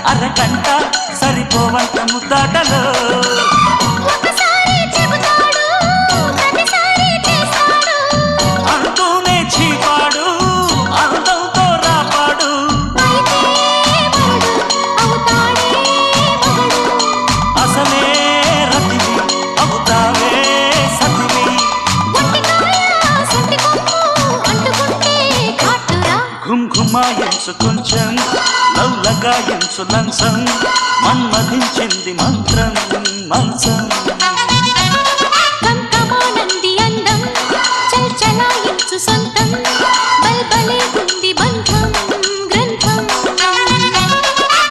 అరగంట సరిపోవంత ముద్దాటలో అంటూనే చీపాడు అందంతో రాపాడు అసలే రతివి అవుతావే సతివి ఘుంఘుమాయించు కొంచెం లవ్లగాయించు లంచం మన్మధించింది మంత్రం మంచం